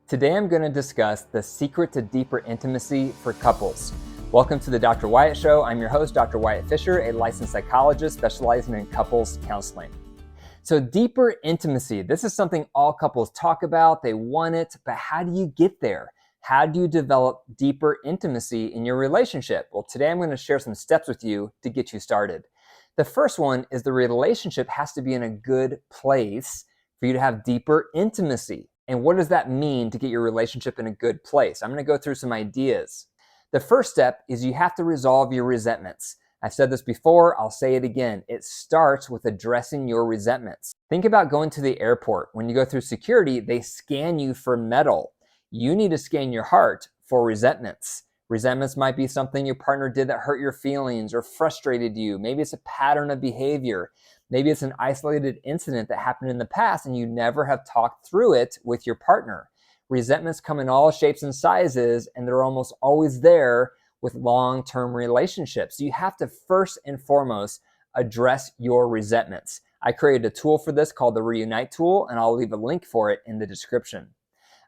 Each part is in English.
Today I'm going to discuss the secret to deeper intimacy for couples. Welcome to the Dr. Wyatt Show. I'm your host, Dr. Wyatt Fisher, a licensed psychologist specializing in couples counseling. So deeper intimacy, this is something all couples talk about, they want it, but how do you get there? How do you develop deeper intimacy in your relationship? Well, today I'm going to share some steps with you to get you started. The first one is the relationship has to be in a good place for you to have deeper intimacy. And what does that mean to get your relationship in a good place? I'm going to go through some ideas. The first step is you have to resolve your resentments. I've said this before, I'll say it again. It starts with addressing your resentments. Think about going to the airport. When you go through security, they scan you for metal. You need to scan your heart for resentments. Resentments might be something your partner did that hurt your feelings or frustrated you. Maybe it's a pattern of behavior. Maybe it's an isolated incident that happened in the past and you never have talked through it with your partner. Resentments come in all shapes and sizes, and they're almost always there with long-term relationships. You have to first and foremost address your resentments. I created a tool for this called the REUNITE tool, and I'll leave a link for it in the description.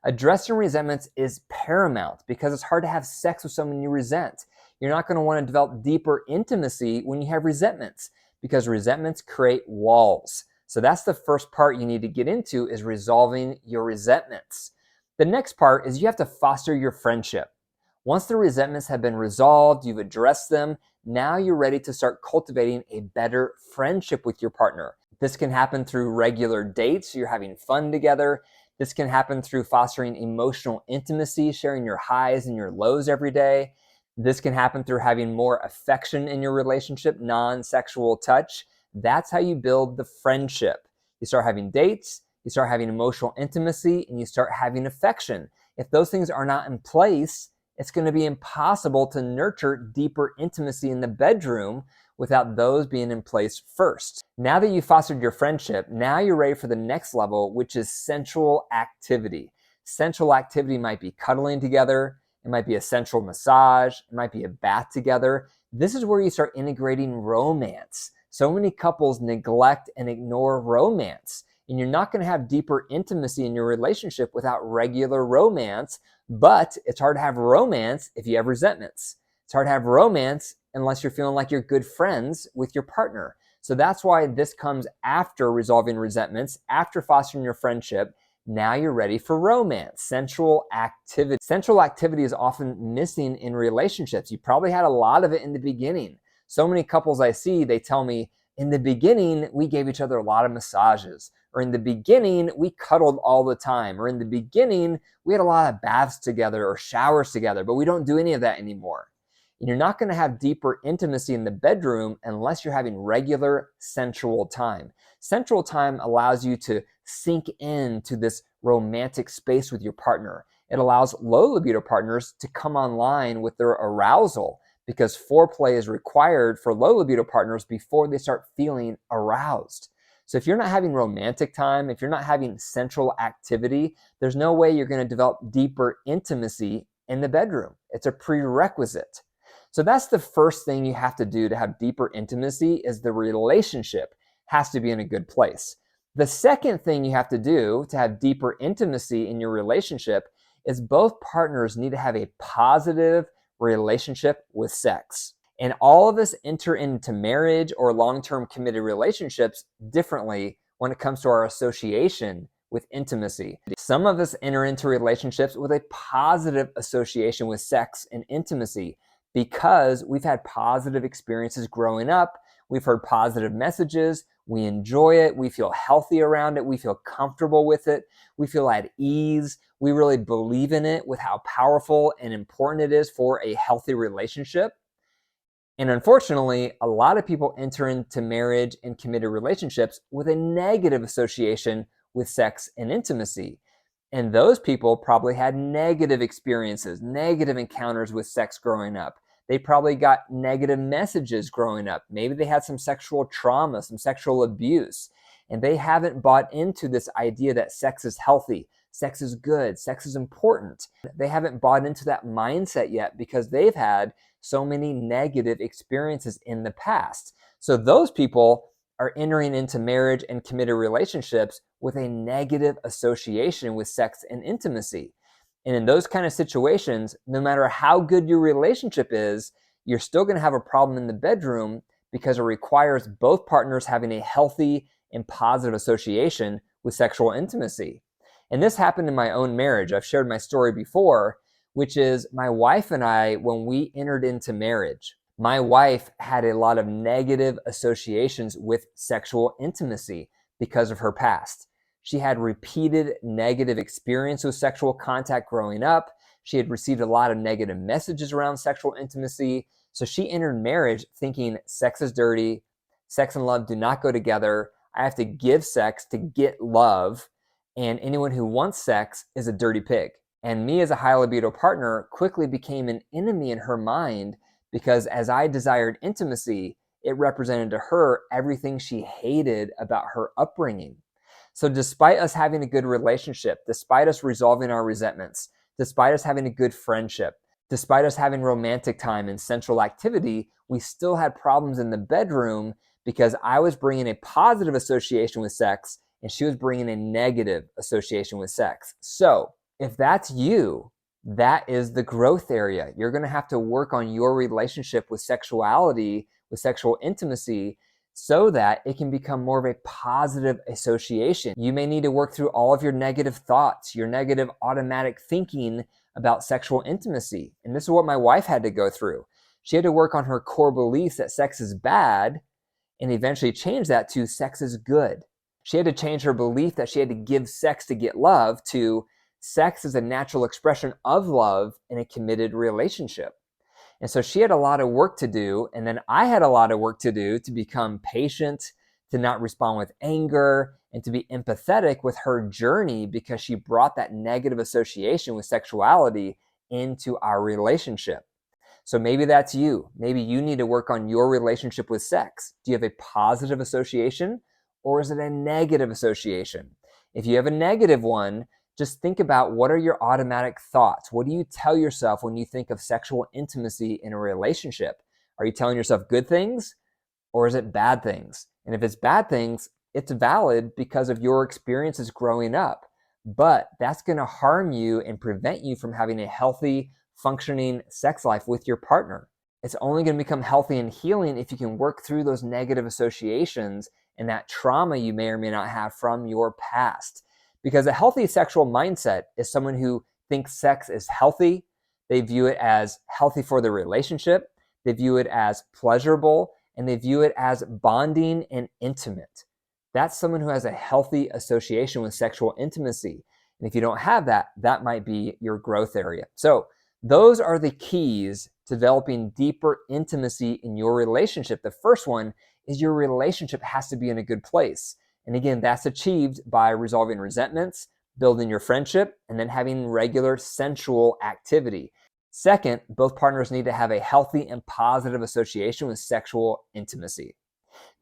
Addressing resentments is paramount because it's hard to have sex with someone you resent. You're not going to want to develop deeper intimacy when you have resentments because resentments create walls. So that's the first part you need to get into is resolving your resentments. The next part is you have to foster your friendship. Once the resentments have been resolved, you've addressed them, now you're ready to start cultivating a better friendship with your partner. This can happen through regular dates, you're having fun together. This can happen through fostering emotional intimacy, sharing your highs and your lows every day. This can happen through having more affection in your relationship, non-sexual touch. That's how you build the friendship. You start having dates, you start having emotional intimacy, and you start having affection. If those things are not in place, it's going to be impossible to nurture deeper intimacy in the bedroom without those being in place first. Now that you've fostered your friendship, now you're ready for the next level, which is sensual activity. Sensual activity might be cuddling together, it might be a sensual massage, it might be a bath together. This is where you start integrating romance. So many couples neglect and ignore romance, and you're not going to have deeper intimacy in your relationship without regular romance, but it's hard to have romance if you have resentments. It's hard to have romance unless you're feeling like you're good friends with your partner. So that's why this comes after resolving resentments, after fostering your friendship. Now you're ready for romance, sensual activity. Sensual activity is often missing in relationships. You probably had a lot of it in the beginning. So many couples I see, they tell me, in the beginning, we gave each other a lot of massages. Or in the beginning, we cuddled all the time. Or in the beginning, we had a lot of baths together or showers together, but we don't do any of that anymore. And you're not going to have deeper intimacy in the bedroom unless you're having regular sensual time. Sensual time allows you to sink into this romantic space with your partner. It allows low libido partners to come online with their arousal because foreplay is required for low libido partners before they start feeling aroused. So if you're not having romantic time, if you're not having sensual activity, there's no way you're going to develop deeper intimacy in the bedroom. It's a prerequisite. So that's the first thing you have to do to have deeper intimacy is the relationship has to be in a good place. The second thing you have to do to have deeper intimacy in your relationship is both partners need to have a positive relationship with sex. And all of us enter into marriage or long-term committed relationships differently when it comes to our association with intimacy. Some of us enter into relationships with a positive association with sex and intimacy because we've had positive experiences growing up, we've heard positive messages, we enjoy it, we feel healthy around it, we feel comfortable with it, we feel at ease, we really believe in it with how powerful and important it is for a healthy relationship. And unfortunately, a lot of people enter into marriage and committed relationships with a negative association with sex and intimacy. And those people probably had negative experiences, negative encounters with sex growing up. They probably got negative messages growing up. Maybe they had some sexual trauma, some sexual abuse, and they haven't bought into this idea that sex is healthy, sex is good, sex is important. They haven't bought into that mindset yet because they've had so many negative experiences in the past. So those people are entering into marriage and committed relationships with a negative association with sex and intimacy. And in those kind of situations, no matter how good your relationship is, you're still going to have a problem in the bedroom because it requires both partners having a healthy and positive association with sexual intimacy. And this happened in my own marriage. I've shared my story before, which is my wife and I, when we entered into marriage, my wife had a lot of negative associations with sexual intimacy because of her past. She had repeated negative experience with sexual contact growing up. She had received a lot of negative messages around sexual intimacy. So she entered marriage thinking sex is dirty, sex and love do not go together. I have to give sex to get love. And anyone who wants sex is a dirty pig. And me as a high libido partner quickly became an enemy in her mind because as I desired intimacy, it represented to her everything she hated about her upbringing. So despite us having a good relationship, despite us resolving our resentments, despite us having a good friendship, despite us having romantic time and sensual activity, we still had problems in the bedroom because I was bringing a positive association with sex and she was bringing a negative association with sex. So if that's you, that is the growth area. You're going to have to work on your relationship with sexuality, with sexual intimacy, so that it can become more of a positive association. You may need to work through all of your negative thoughts, your negative automatic thinking about sexual intimacy. And this is what my wife had to go through. She had to work on her core beliefs that sex is bad and eventually change that to sex is good. She had to change her belief that she had to give sex to get love to sex is a natural expression of love in a committed relationship. And so she had a lot of work to do. And then I had a lot of work to do to become patient, to not respond with anger, and to be empathetic with her journey because she brought that negative association with sexuality into our relationship. So maybe that's you. Maybe you need to work on your relationship with sex. Do you have a positive association or is it a negative association? If you have a negative one, just think about what are your automatic thoughts? What do you tell yourself when you think of sexual intimacy in a relationship? Are you telling yourself good things or is it bad things? And if it's bad things, it's valid because of your experiences growing up. But that's going to harm you and prevent you from having a healthy, functioning sex life with your partner. It's only going to become healthy and healing if you can work through those negative associations and that trauma you may or may not have from your past. Because a healthy sexual mindset is someone who thinks sex is healthy. They view it as healthy for the relationship. They view it as pleasurable, and they view it as bonding and intimate. That's someone who has a healthy association with sexual intimacy. And if you don't have that, that might be your growth area. So those are the keys to developing deeper intimacy in your relationship. The first one is your relationship has to be in a good place. And again, that's achieved by resolving resentments, building your friendship, and then having regular sensual activity. Second, both partners need to have a healthy and positive association with sexual intimacy.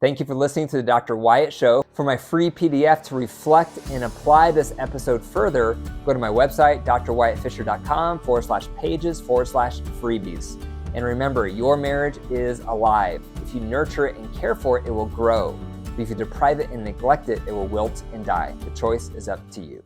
Thank you for listening to the Dr. Wyatt Show. For my free PDF to reflect and apply this episode further, go to my website, drwyattfisher.com/pages/freebies. And remember, your marriage is alive. If you nurture it and care for it, it will grow. But if you deprive it and neglect it, it will wilt and die. The choice is up to you.